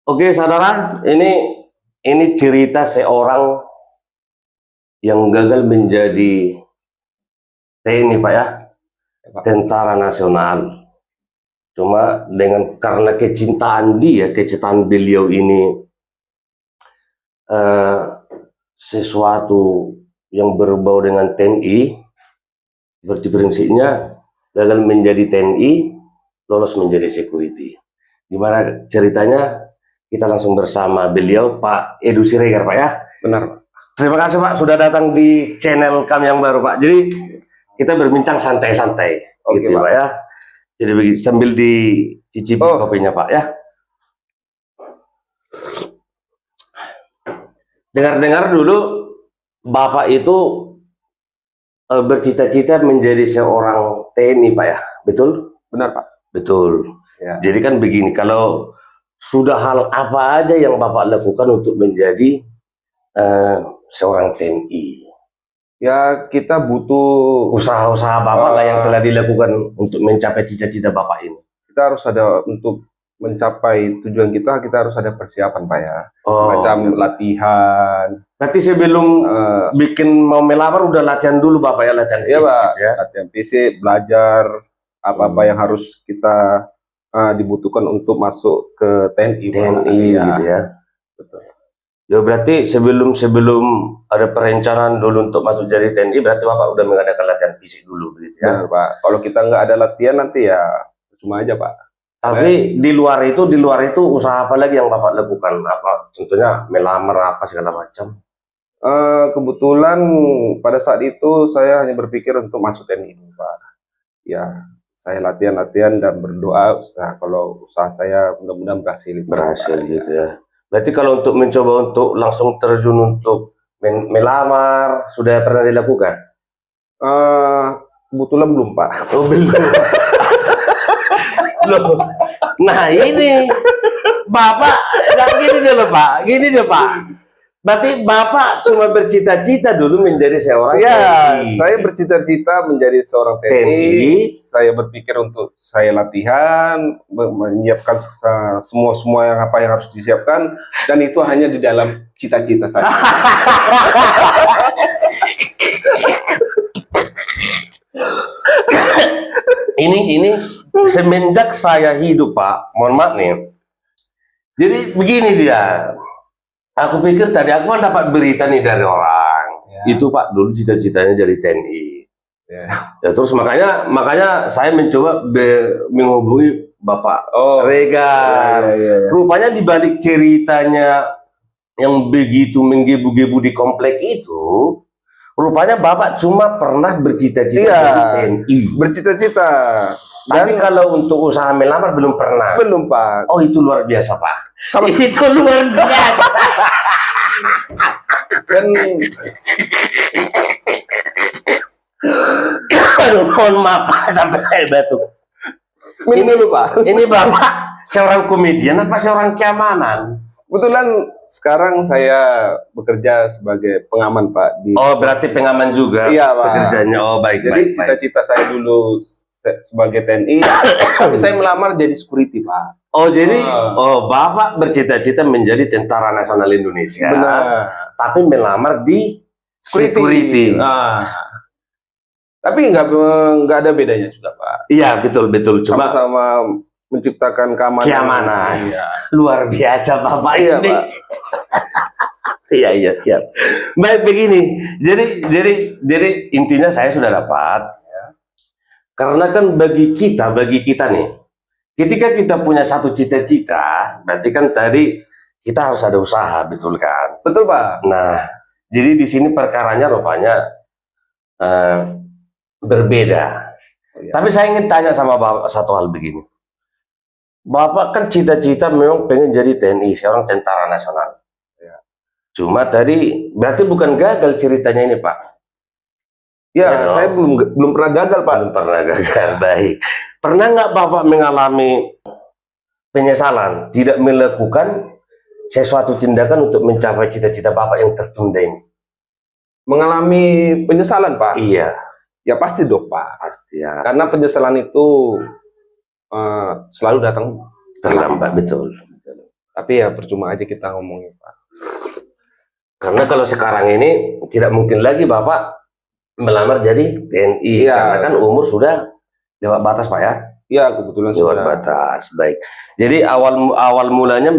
Oke, saudara, ini cerita seorang yang gagal menjadi TNI, Pak ya, Tentara Nasional. Cuma karena kecintaan beliau ini sesuatu yang berbau dengan TNI, berarti prinsipnya gagal menjadi TNI, lolos menjadi security. Gimana ceritanya? Kita langsung bersama beliau, Pak Edu Siregar, Pak ya. Benar. Terima kasih Pak sudah datang di channel kami yang baru, Pak. Jadi kita berbincang santai-santai, gitu Pak ya. Jadi begini, sambil dicicipi kopinya Pak ya. Dengar-dengar dulu Bapak itu bercita-cita menjadi seorang TNI, Pak ya, betul? Benar Pak. Betul. Ya. Jadi kan begini, kalau sudah hal apa aja yang Bapak lakukan untuk menjadi seorang TNI? Ya, kita butuh usaha-usaha Bapak lah yang telah dilakukan untuk mencapai cita-cita Bapak ini. Kita harus ada, untuk mencapai tujuan kita harus ada persiapan Pak ya. Semacam latihan. Berarti sebelum bikin mau melamar udah latihan dulu Bapak ya, latihan fisik Pak, gitu ya? Latihan fisik, belajar apa-apa yang harus kita dibutuhkan untuk masuk ke TNI ya. Gitu ya. Betul. Ya berarti sebelum ada perencanaan dulu untuk masuk jadi TNI, berarti Bapak udah mengadakan latihan fisik dulu begitu ya? Benar Pak. Kalau kita nggak ada latihan nanti ya cuma aja Pak. Tapi di luar itu usaha apa lagi yang Bapak lakukan? Apa contohnya melamar apa segala macam? Kebetulan pada saat itu saya hanya berpikir untuk masuk TNI Pak. Ya, saya latihan dan berdoa kalau usaha saya mudah-mudahan berhasil gitu ya. Berarti kalau untuk mencoba untuk langsung terjun untuk melamar sudah pernah dilakukan? Kebetulan belum Pak. Oh belum. Loh, nah ini Bapak gini deh Pak, berarti Bapak cuma bercita-cita dulu menjadi seorang TNI. Saya bercita-cita menjadi seorang TNI. Saya berpikir untuk saya latihan, menyiapkan semua yang harus disiapkan, dan itu hanya di dalam cita-cita saja. ini semenjak saya hidup Pak, mohon maaf nih. Jadi begini dia. Aku pikir tadi aku kan dapat berita nih dari orang. Itu Pak dulu cita-citanya jadi TNI. Ya terus makanya saya mencoba menghubungi Bapak Regar. Rupanya di balik ceritanya yang begitu menggebu-gebu di komplek itu, rupanya Bapak cuma pernah bercita-cita jadi TNI. Bercita-cita. Tapi kalau untuk usaha melamar belum pernah. Belum Pak. Oh itu luar biasa Pak. Itu luar biasa. Dan aduh, mohon maaf sampai saya batuk. Ini dulu Pak. Ini Bapak seorang komedian apa seorang keamanan? Kebetulan sekarang saya bekerja sebagai pengaman Pak. Berarti pengaman juga. Iya Pak. Pekerjaannya. Baik. Jadi cita-cita saya dulu sebagai TNI, tapi saya melamar jadi security Pak. Jadi Bapak bercita-cita menjadi Tentara Nasional Indonesia. Benar. Tapi melamar di security. Tapi nggak ada bedanya juga Pak. Iya betul. Cuma sama-sama menciptakan keamanan. Iya. Luar biasa Bapak ini. Pak. Iya siap. Baik begini. Jadi intinya saya sudah dapat. Karena kan bagi kita nih, ketika kita punya satu cita-cita, berarti kan tadi kita harus ada usaha, betul kan? Betul Pak. Nah, jadi di sini perkaranya rupanya berbeda. Tapi saya ingin tanya sama Bapak satu hal begini. Bapak kan cita-cita memang pengen jadi TNI, seorang Tentara Nasional. Cuma tadi berarti bukan gagal ceritanya ini Pak. Ya, saya belum pernah gagal Pak. Belum pernah gagal. Baik. Pernah nggak Bapak mengalami penyesalan tidak melakukan sesuatu tindakan untuk mencapai cita-cita Bapak yang tertunda ini? Mengalami penyesalan Pak? Iya. Ya pasti dong Pak. Pasti ya. Karena penyesalan itu selalu datang terlambat. Betul. Tapi ya percuma aja kita ngomongin Pak. Karena kalau sekarang ini tidak mungkin lagi Bapak melamar jadi TNI, Iya. karena kan umur sudah lewat batas Pak ya. Iya, kebetulan Lewat sudah. batas, baik. Jadi awal mulanya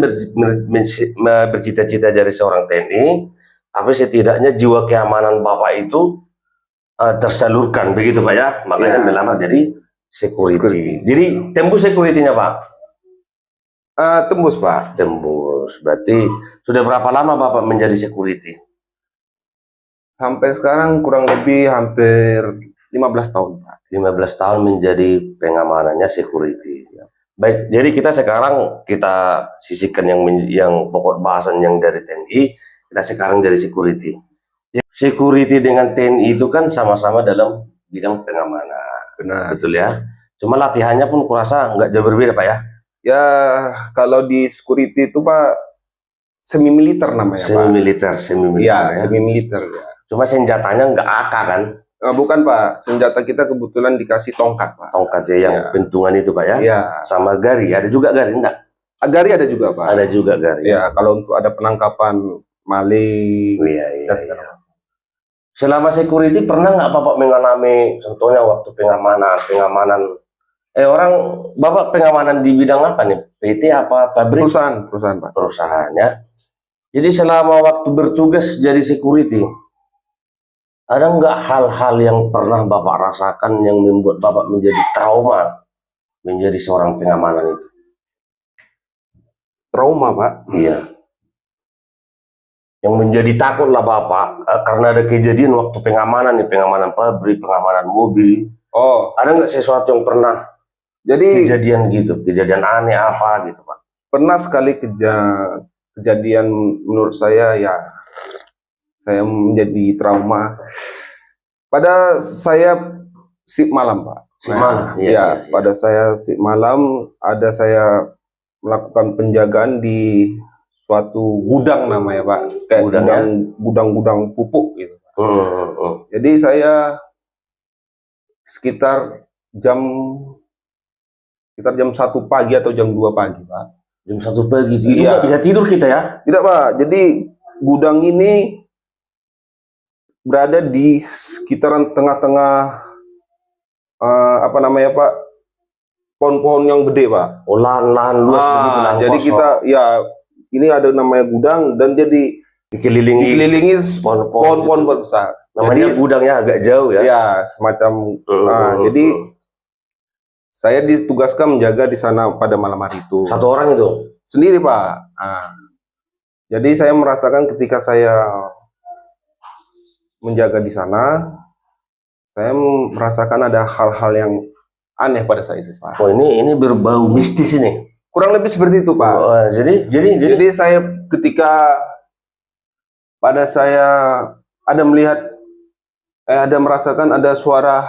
bercita-cita jadi seorang TNI, tapi setidaknya jiwa keamanan Bapak itu tersalurkan begitu Pak ya. Makanya Ya. melamar jadi security. Security. Jadi tembus security-nya Pak. Tembus Pak. Tembus. Berarti sudah berapa lama Bapak menjadi security? Sampai sekarang kurang lebih hampir 15 tahun Pak. 15 tahun menjadi pengamanannya security. Baik, jadi kita sekarang kita sisihkan yang pokok bahasan yang dari TNI, kita sekarang dari security. Security dengan TNI itu kan sama-sama dalam bidang pengamanan, Benar. betul ya? Cuma latihannya pun kurasa nggak jauh berbeda Pak ya? Ya, kalau di security itu Pak semi militer namanya Pak. Semi-militer, semi-militer Iya, ya. semi militer ya. Cuma senjatanya nggak AK kan? Bukan Pak, senjata kita kebetulan dikasih tongkat Pak. Tongkat ya, yang Iya. bentungan itu Pak ya? Iya. Sama gari, ada juga gari enggak? Agari ada juga Pak. Ada juga gari. Ya, kalau untuk ada penangkapan maling Iya, iya, dan segala iya. macam. Selama security pernah nggak Bapak mengalami contohnya waktu pengamanan orang Bapak pengamanan di bidang apa nih? PT apa pabrik? Perusahaan Pak. Perusahaannya. Jadi selama waktu bertugas jadi security, ada nggak hal-hal yang pernah Bapak rasakan yang membuat Bapak menjadi trauma menjadi seorang pengamanan itu? Trauma Pak. Iya. Yang menjadi takut lah Bapak karena ada kejadian waktu pengamanan nih, pengamanan pabrik, pengamanan mobil. Oh, Ada nggak sesuatu yang pernah jadi kejadian gitu, kejadian aneh apa gitu Pak? pernah sekali kejadian menurut saya ya saya menjadi trauma pada saya shift malam Pak. Shift malam, iya, Ya, iya, iya. pada saya shift malam ada saya melakukan penjagaan di suatu gudang namanya Pak, kayak Gudang, ya? gudang pupuk gitu. Jadi saya sekitar jam 1 pagi atau jam 2 pagi Pak. Jam 1 pagi, itu Iya. nggak bisa tidur kita ya? Tidak Pak, jadi gudang ini berada di sekitaran tengah-tengah apa namanya Pak, pohon-pohon yang gede Pak. Oh, lahan luas begitu, lahan Jadi kosong. kita ya ini ada namanya gudang dan jadi dikelilingi pohon-pohon gitu. besar. Namanya Jadi gudangnya agak jauh ya? ya semacam jadi saya ditugaskan menjaga di sana pada malam hari itu. Satu orang itu? Sendiri Pak. Jadi saya merasakan ketika saya menjaga di sana, saya merasakan ada hal-hal yang aneh pada saat itu Pak. Oh, ini berbau mistis ini. Kurang lebih seperti itu Pak. Oh, jadi saya ketika pada saya ada ada merasakan ada suara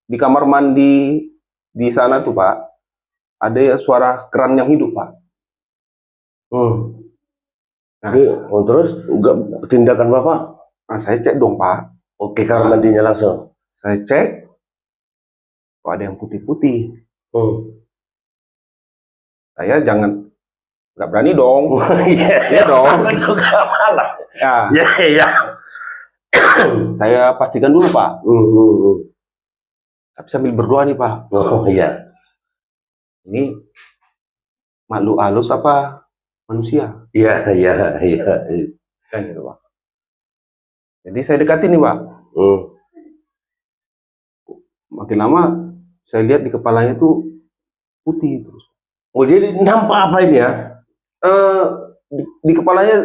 di kamar mandi di sana tuh Pak. Ada suara keran yang hidup Pak. Nah, terus enggak tindakan Bapak? saya cek dong Pak. Oke, kamar mandinya langsung. Saya cek, kok ada yang putih-putih. Saya nggak berani dong. Iya dong. Juga malah. Ya, Ya. saya pastikan dulu Pak. Tapi sambil berdoa nih Pak. Oh iya. Ini makhluk halus apa manusia? Iya. Kan gitu Pak. Jadi saya dekati nih Pak. Makin lama saya lihat di kepalanya tuh putih terus. Oh, jadi nampak apa ini ya? Di kepalanya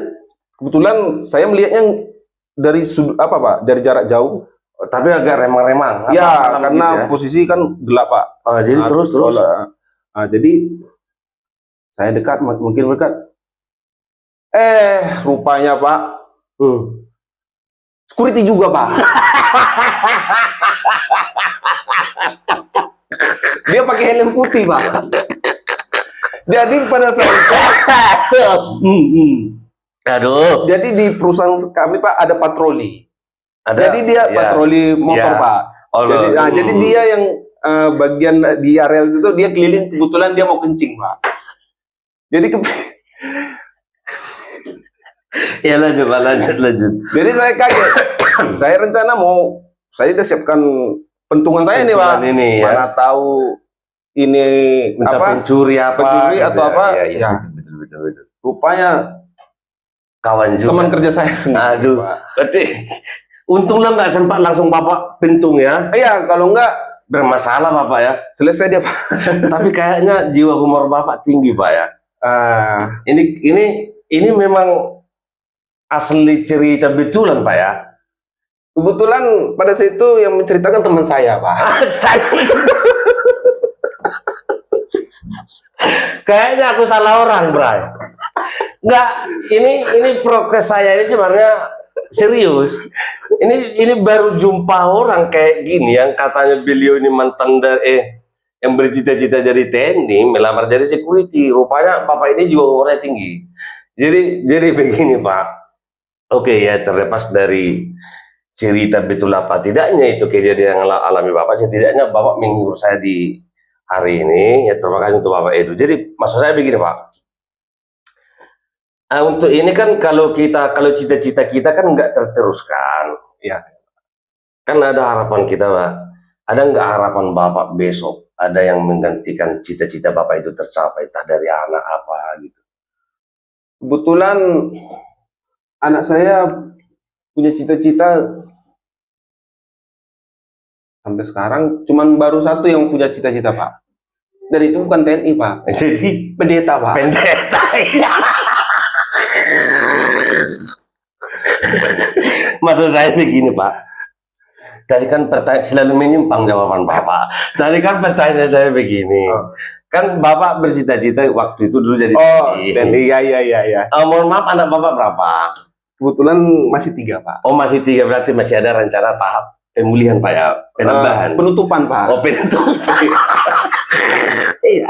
kebetulan saya melihatnya dari sudut apa Pak? Dari jarak jauh. Tapi agak remang-remang. Ya, karena gitu posisi kan gelap Pak. Jadi terus. Jadi saya dekat, mungkin dekat. Rupanya Pak. Security juga Pak. Dia pakai helm putih Pak. Jadi pada saat Aduh. Jadi di perusahaan kami Pak ada patroli. Jadi dia ya. patroli motor Pak. Jadi dia yang bagian di area itu dia keliling, kebetulan dia mau kencing Pak. Jadi Ya lanjut Pak, lanjut. Jadi saya kaget. Saya rencana saya udah siapkan pentungan saya nih Pak. Pentungan ini, ya. Mana tahu ini Entah pencuri apa gitu atau ya. apa. Ya. Betul. Rupanya Kawan juga. teman kerja saya sendiri. Aduh, Pak. berarti untunglah nggak sempat langsung Bapak pentung ya. Iya, kalau enggak Bermasalah Bapak ya. selesai dia Pak. Tapi kayaknya jiwa humor Bapak tinggi Pak ya. Ini memang asli cerita betulan Pak ya. Kebetulan pada saat itu yang menceritakan teman saya Pak. Astaga. Kayaknya aku salah orang, Bray. Enggak, ini prokes saya ini sebenarnya serius. Ini baru jumpa orang kayak gini yang katanya beliau ini mantan dari yang bercita-cita jadi TNI, melamar jadi security. Rupanya Bapak ini juga umurnya tinggi. Jadi begini, Pak. Oke ya, terlepas dari cerita betul apa tidaknya itu kejadian yang alami Bapak, setidaknya Bapak menghibur saya di hari ini. Ya terima kasih untuk Bapak Edu. Jadi maksud saya begini Pak, untuk ini kan kalau cita-cita kita kan nggak terteruskan, Ya, kan ada harapan kita Pak. Ada nggak harapan Bapak besok ada yang menggantikan cita-cita Bapak itu tercapai, entah dari anak apa gitu? kebetulan anak saya punya cita-cita sampai sekarang cuman baru satu yang punya cita-cita Pak. Dan itu bukan TNI Pak. Jadi Pendeta Pak. pendeta. Maksud saya begini Pak. Tadi kan pertanyaan selalu menyimpang jawaban Bapak. Tadi kan pertanyaan saya begini. Kan Bapak bercita-cita waktu itu dulu jadi TNI. TNI, iya. Mohon maaf, anak Bapak berapa? Kebetulan masih 3 Pak. Oh masih 3, berarti masih ada rencana tahap pemulihan Pak ya? Penambahan. Penutupan Pak. Oh penutupan. Iya.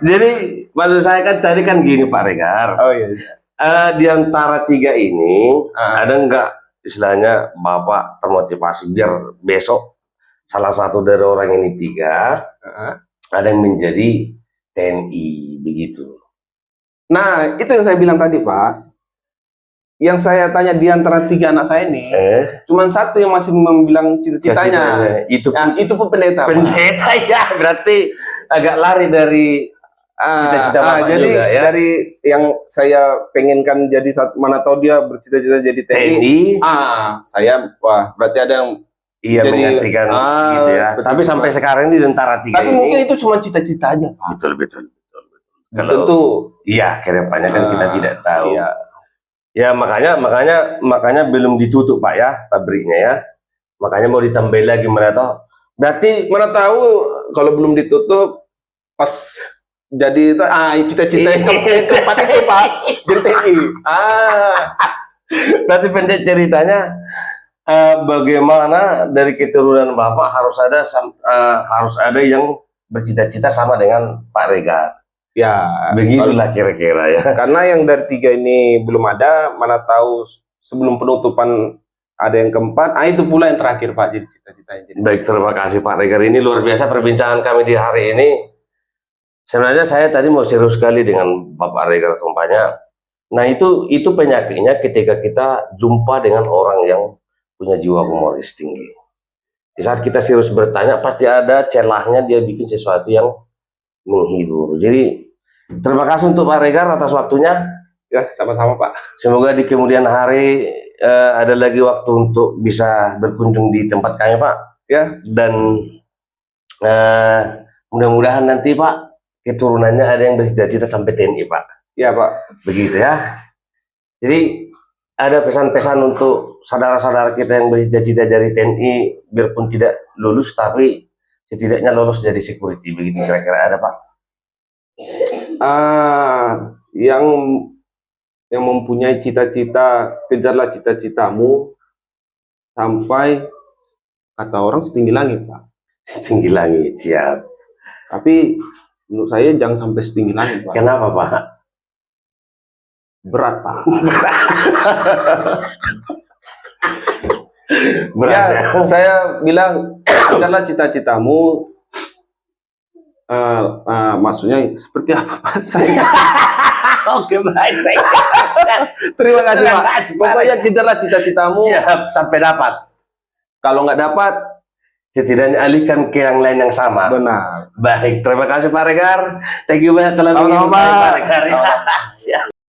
Jadi maksud saya kan tadi kan gini Pak Regar. Oh iya. Di antara 3 ini ada nggak istilahnya Bapak termotivasi biar besok salah satu dari orang ini 3 ada yang menjadi TNI begitu? Nah, itu yang saya bilang tadi Pak. Yang saya tanya di antara 3 anak saya ini, cuman satu yang masih membilang cita-citanya. Itu pun pendeta. Pendeta ya, berarti agak lari dari cita-cita Bapak jadi juga ya. dari yang saya pengenkan jadi mana tahu dia bercita-cita jadi TNI. Saya berarti ada yang menggantikan gitu ya. Tapi sampai sekarang ini di antara 3 tapi ini. mungkin itu cuma cita-cita aja Pak. Betul. Kalau tentu iya kedepannya kan kita tidak tahu. Iya. Ya makanya belum ditutup Pak ya pabriknya ya. Makanya mau ditambah lagi mana tahu. Berarti mana tahu kalau belum ditutup pas jadi cita-cita yang keempat itu Pak jadi TNI. Berarti pendek ceritanya bagaimana dari keturunan Bapak harus ada yang bercita-cita sama dengan Pak Regar. Ya, begitulah kira-kira ya. Karena yang dari 3 ini belum ada, mana tahu sebelum penutupan ada yang keempat. Itu pula yang terakhir Pak, jadi cita-citanya. Baik, terima kasih Pak Regar. Ini luar biasa perbincangan kami di hari ini. Sebenarnya saya tadi mau serius sekali dengan Bapak Regar sumpahnya. Nah itu penyakitnya ketika kita jumpa dengan orang yang punya jiwa humoris tinggi. Di saat kita serius bertanya, pasti ada celahnya dia bikin sesuatu yang menghibur. Jadi terima kasih untuk Pak Regar atas waktunya. Ya, sama-sama Pak. Semoga di kemudian hari ada lagi waktu untuk bisa berkunjung di tempat kami Pak. Ya. Dan mudah-mudahan nanti Pak keturunannya ada yang bercita-cita sampai TNI Pak. Ya Pak. Begitu ya. Jadi ada pesan-pesan untuk saudara-saudara kita yang bercita-cita dari TNI, biarpun tidak lulus tapi setidaknya lolos jadi security, begitu kira-kira ada Pak? Yang mempunyai cita-cita, kejarlah cita-citamu sampai kata orang setinggi langit Pak. Setinggi langit, siap. Tapi menurut saya jangan sampai setinggi langit Pak. Kenapa Pak? Berat Pak. Berat ya. Saya bilang kejarlah cita-citamu. Maksudnya seperti apa Pak? Saya Oke, baik. Terima kasih Terima Pak. kasih, Pak. Pokoknya kejarlah cita-citamu. Siap, sampai dapat. Kalau nggak dapat, Setidaknya alihkan ke yang lain yang sama. benar. Baik, terima kasih Pak Regar. Thank you banyak telah Sama-sama, mengirimkan Pak. Pak Regar. Ya. Siap.